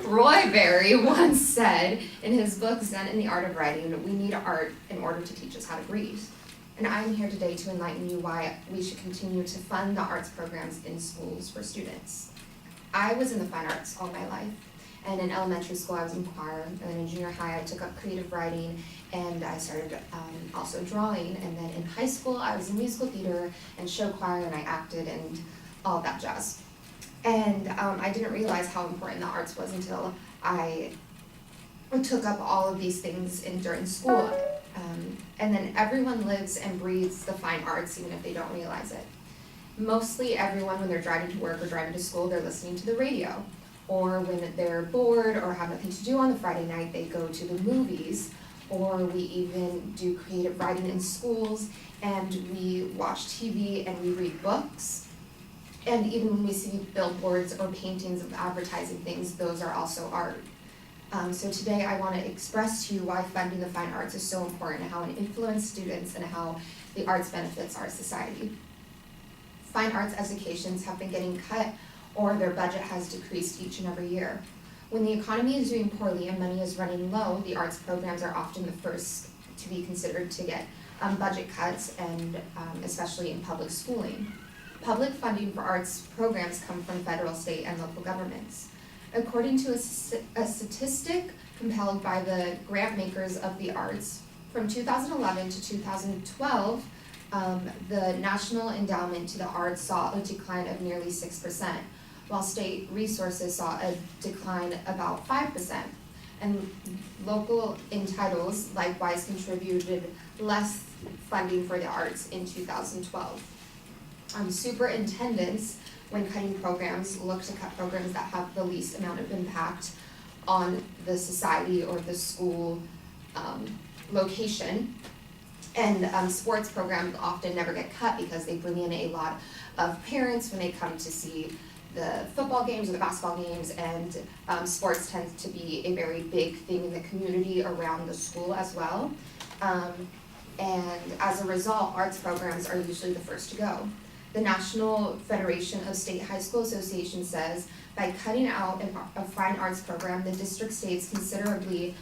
Roy Berry once said in his book Zen and the Art of Writing, we need art in order to teach us how to breathe. And I'm here today to enlighten you why we should continue to fund the arts programs in schools for students. I was in the fine arts all my life, and in elementary school I was in choir, and then in junior high I took up creative writing, and I started also drawing, and then in high school I was in musical theater and show choir, and I acted and all that jazz. And I didn't realize how important the arts was until I took up all of these things during school. And then everyone lives and breathes the fine arts, even if they don't realize it. Mostly everyone, when they're driving to work or driving to school, they're listening to the radio. Or when they're bored or have nothing to do on the Friday night, they go to the movies. Or we even do creative writing in schools, and we watch TV and we read books. And even when we see billboards or paintings of advertising things, those are also art. So today I want to express to you why funding the fine arts is so important, and how it influences students and how the arts benefits our society. Fine arts educations have been getting cut, or their budget has decreased each and every year. When the economy is doing poorly and money is running low, the arts programs are often the first to be considered to get budget cuts, and especially in public schooling. Public funding for arts programs come from federal, state, and local governments. According to a statistic compiled by the grant makers of the arts, from 2011 to 2012, the National Endowment to the Arts saw a decline of nearly 6%, while state resources saw a decline about 5%. And local entitles likewise contributed less funding for the arts in 2012. Superintendents, when cutting programs, look to cut programs that have the least amount of impact on the society or the school location. And sports programs often never get cut because they bring in a lot of parents when they come to see the football games or the basketball games, and sports tends to be a very big thing in the community around the school as well. And as a result, arts programs are usually the first to go. The National Federation of State High School Associations says, by cutting out a fine arts program, the district saves considerable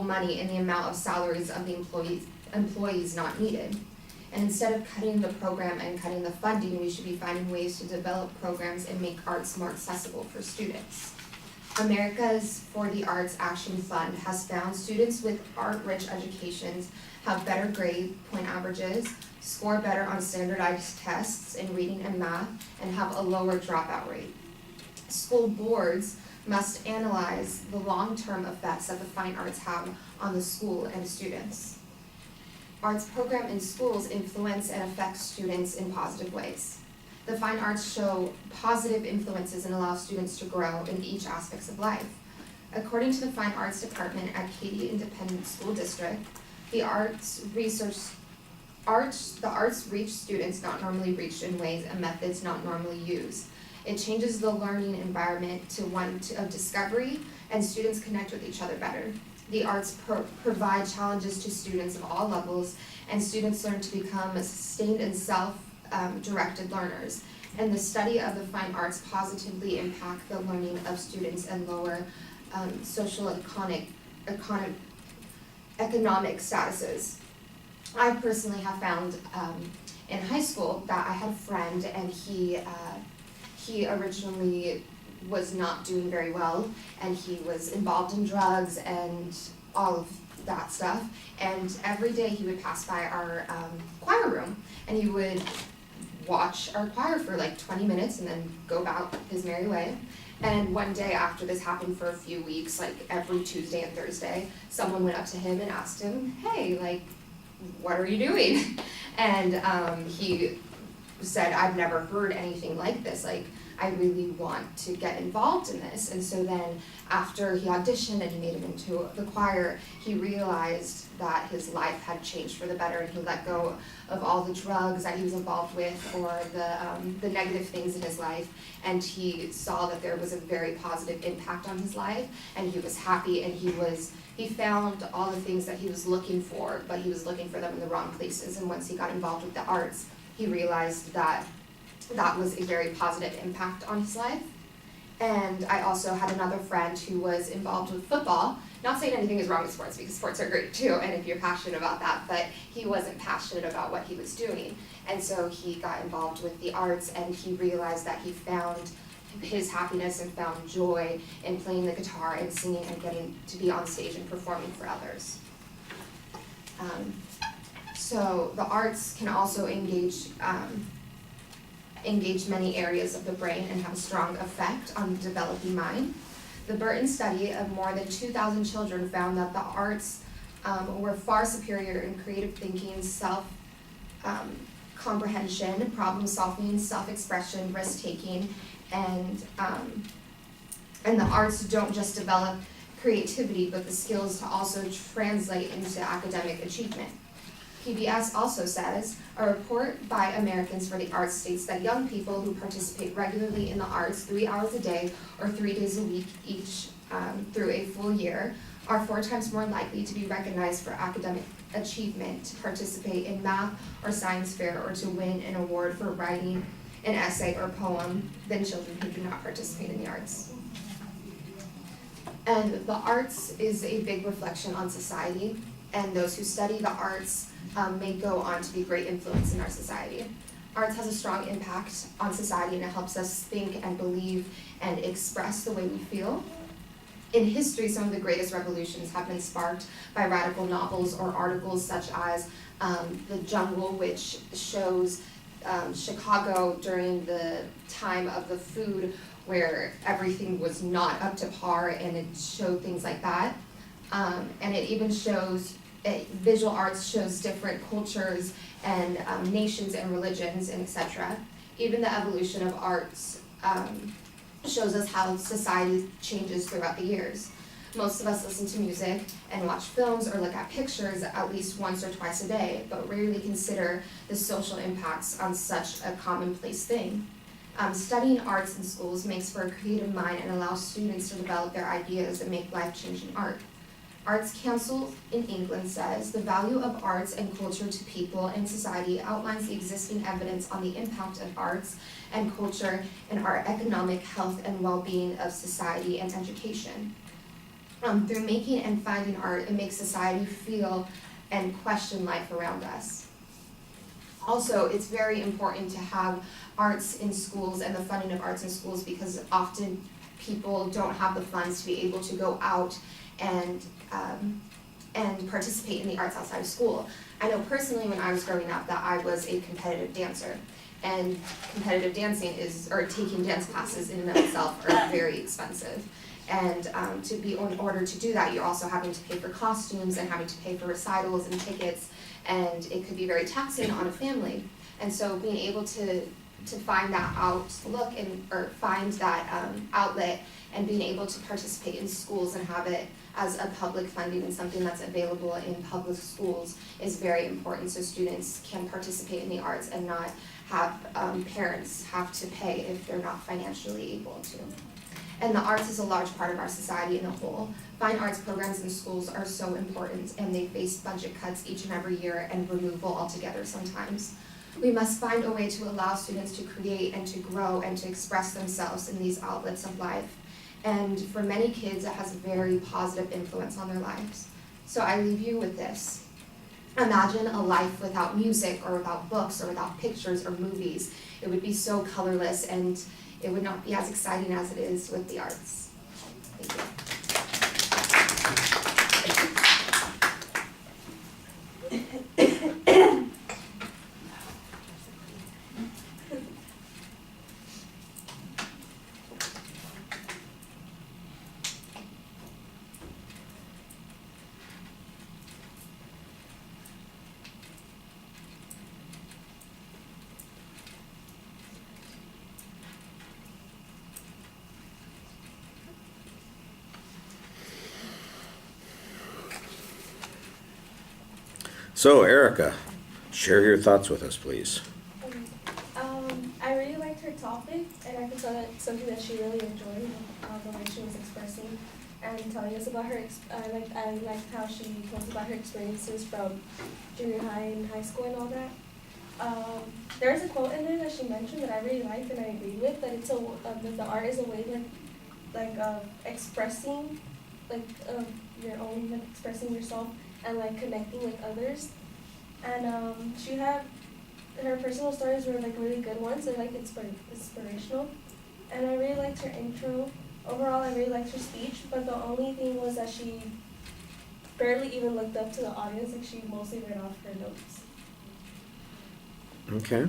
money in the amount of salaries of the employees not needed. And instead of cutting the program and cutting the funding, we should be finding ways to develop programs and make arts more accessible for students. America's For the Arts Action Fund has found students with art-rich educations have better grade point averages, score better on standardized tests in reading and math, and have a lower dropout rate. School boards must analyze the long-term effects that the fine arts have on the school and students. Arts program in schools influence and affect students in positive ways. The fine arts show positive influences and allow students to grow in each aspect of life. According to the Fine Arts Department at Katy Independent School District, the arts reach students not normally reached in ways and methods not normally used. It changes the learning environment to one of discovery, and students connect with each other better. The arts provide challenges to students of all levels, and students learn to become sustained and self-directed learners. And the study of the fine arts positively impact the learning of students and lower social economic statuses. I personally have found in high school that I had a friend, and he originally was not doing very well, and he was involved in drugs and all of that stuff. And every day he would pass by our choir room, and he would watch our choir for like 20 minutes and then go about his merry way. And one day after this happened for a few weeks, like every Tuesday and Thursday, someone went up to him and asked him, hey, like, what are you doing? And he said, I've never heard anything like this. Like, I really want to get involved in this. And so then after he auditioned and he made it into the choir, he realized that his life had changed for the better, and he let go of all the drugs that he was involved with, or the negative things in his life, and he saw that there was a very positive impact on his life, and he was happy, and he found all the things that he was looking for, but he was looking for them in the wrong places. And once he got involved with the arts, he realized that that was a very positive impact on his life. And I also had another friend who was involved with football. Not saying anything is wrong with sports, because sports are great too, and if you're passionate about that, but he wasn't passionate about what he was doing. And so he got involved with the arts, and he realized that he found his happiness and found joy in playing the guitar and singing and getting to be on stage and performing for others. So the arts can also engage many areas of the brain and have a strong effect on the developing mind. The Burton study of more than 2,000 children found that the arts were far superior in creative thinking, comprehension, problem solving, self-expression, risk-taking, and the arts don't just develop creativity, but the skills to also translate into academic achievement. PBS also says, a report by Americans for the Arts states that young people who participate regularly in the arts 3 hours a day or 3 days a week each through a full year are 4 times more likely to be recognized for academic achievement, to participate in math or science fair, or to win an award for writing an essay or poem than children who do not participate in the arts. And the arts is a big reflection on society, and those who study the arts may go on to be great influence in our society. Arts has a strong impact on society, and it helps us think and believe and express the way we feel. In history, some of the greatest revolutions have been sparked by radical novels or articles such as The Jungle, which shows Chicago during the time of the food where everything was not up to par, and it showed things like that. And it even shows, visual arts shows different cultures and nations and religions and etc. Even the evolution of arts shows us how society changes throughout the years. Most of us listen to music and watch films or look at pictures at least once or twice a day, but rarely consider the social impacts on such a commonplace thing. Studying arts in schools makes for a creative mind and allows students to develop their ideas and make life-changing art. Arts Council in England says, the value of arts and culture to people and society outlines the existing evidence on the impact of arts and culture in our economic health and well-being of society and education. Through making and finding art, it makes society feel and question life around us. Also, it's very important to have arts in schools and the funding of arts in schools, because often people don't have the funds to be able to go out and participate in the arts outside of school. I know personally when I was growing up that I was a competitive dancer, and competitive dancing or taking dance classes in and of itself are very expensive. And in order to do that, you're also having to pay for costumes and having to pay for recitals and tickets, and it could be very taxing on a family. And so being able to find that outlook or find that outlet and being able to participate in schools and have it as a public funding and something that's available in public schools is very important, so students can participate in the arts and not have parents have to pay if they're not financially able to. And the arts is a large part of our society in a whole. Fine arts programs in schools are so important, and they face budget cuts each and every year and removal altogether sometimes. We must find a way to allow students to create and to grow and to express themselves in these outlets of life. And for many kids, it has a very positive influence on their lives. So I leave you with this. Imagine a life without music or without books or without pictures or movies. It would be so colorless, and it would not be as exciting as it is with the arts. Thank you. So, Erica, share your thoughts with us, please. I really liked her topic, and I could tell that something that she really enjoyed, the way she was expressing and telling us about her. I liked how she told us about her experiences from junior high and high school and all that. there's a quote in there that she mentioned that I really liked and I agree with, that it's that the art is a way expressing your own, like expressing yourself and like connecting with others. And she had her personal stories were like really good ones. They're like inspirational. And I really liked her intro. Overall, I really liked her speech, but the only thing was that she barely even looked up to the audience. Like she mostly read off her notes. Okay.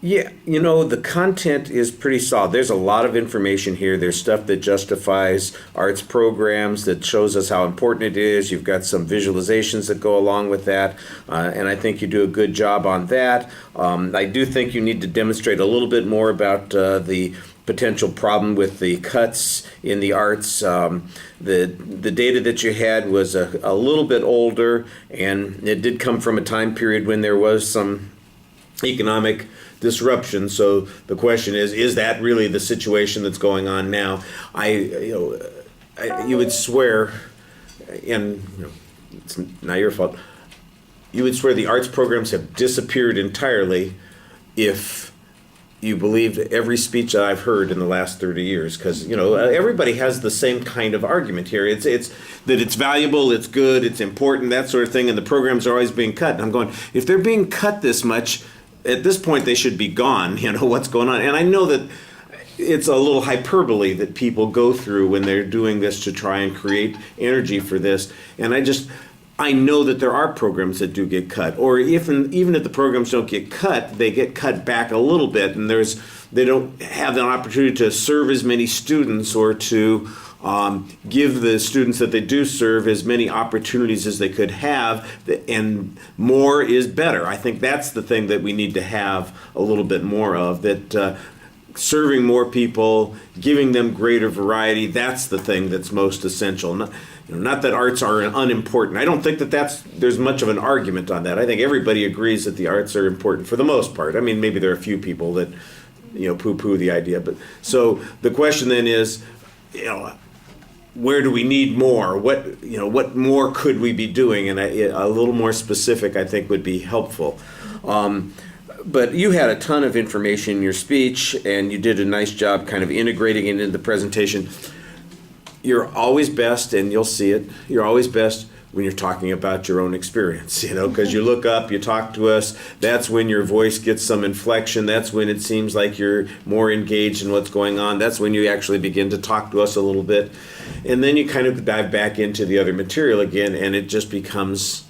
Yeah, the content is pretty solid. There's a lot of information here. There's stuff that justifies arts programs, that shows us how important it is. You've got some visualizations that go along with that, and I think you do a good job on that. I do think you need to demonstrate a little bit more about the potential problem with the cuts in the arts. The data that you had was a little bit older, and it did come from a time period when there was some economic disruption. So the question is that really the situation that's going on now? You would swear, and it's not your fault, you would swear the arts programs have disappeared entirely if you believed every speech that I've heard in the last 30 years, because everybody has the same kind of argument here. It's that it's valuable, it's good, it's important, that sort of thing, and the programs are always being cut. And I'm going, if they're being cut this much, at this point they should be gone. What's going on? And I know that it's a little hyperbole that people go through when they're doing this to try and create energy for this. And I know that there are programs that do get cut, or even if the programs don't get cut, they get cut back a little bit, and they don't have an opportunity to serve as many students or to give the students that they do serve as many opportunities as they could have, and more is better. I think that's the thing that we need to have a little bit more of, that serving more people, giving them greater variety, that's the thing that's most essential. Not that arts are unimportant. I don't think that there's much of an argument on that. I think everybody agrees that the arts are important for the most part. I mean, maybe there are a few people that poo-poo the idea, but so the question then is, where do we need more? What more could we be doing? And a little more specific, I think, would be helpful. But you had a ton of information in your speech, and you did a nice job kind of integrating it into the presentation. You're always best, and you'll see it, you're always best when you're talking about your own experience, because you look up, you talk to us, that's when your voice gets some inflection, that's when it seems like you're more engaged in what's going on, that's when you actually begin to talk to us a little bit, and then you kind of dive back into the other material again, and it just becomes,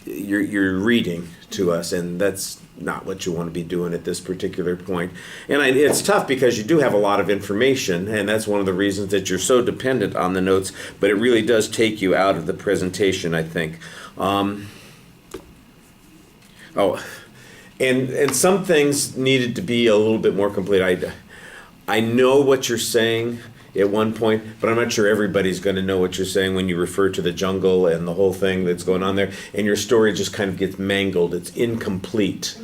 you're reading to us, and that's not what you want to be doing at this particular point. And it's tough because you do have a lot of information, and that's one of the reasons that you're so dependent on the notes, but it really does take you out of the presentation, I think. And some things needed to be a little bit more complete. I know what you're saying at one point, but I'm not sure everybody's going to know what you're saying when you refer to the jungle and the whole thing that's going on there, and your story just kind of gets mangled. It's incomplete.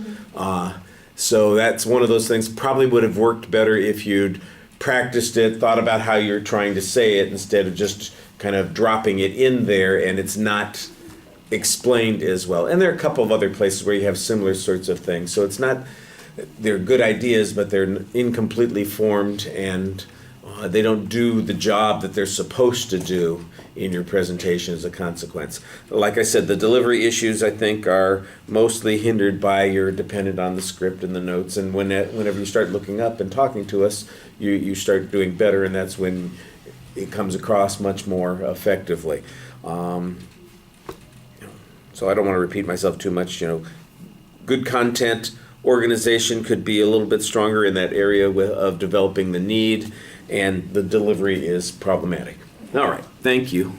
So that's one of those things. Probably would have worked better if you'd practiced it, thought about how you're trying to say it, instead of just kind of dropping it in there and it's not explained as well. And there are a couple of other places where you have similar sorts of things. So it's not, they're good ideas, but they're incompletely formed, and they don't do the job that they're supposed to do in your presentation as a consequence. Like I said, the delivery issues, I think, are mostly hindered by you're dependent on the script and the notes, and whenever you start looking up and talking to us, you start doing better, and that's when it comes across much more effectively. So I don't want to repeat myself too much. Good content organization could be a little bit stronger in that area of developing the need, and the delivery is problematic. All right, thank you.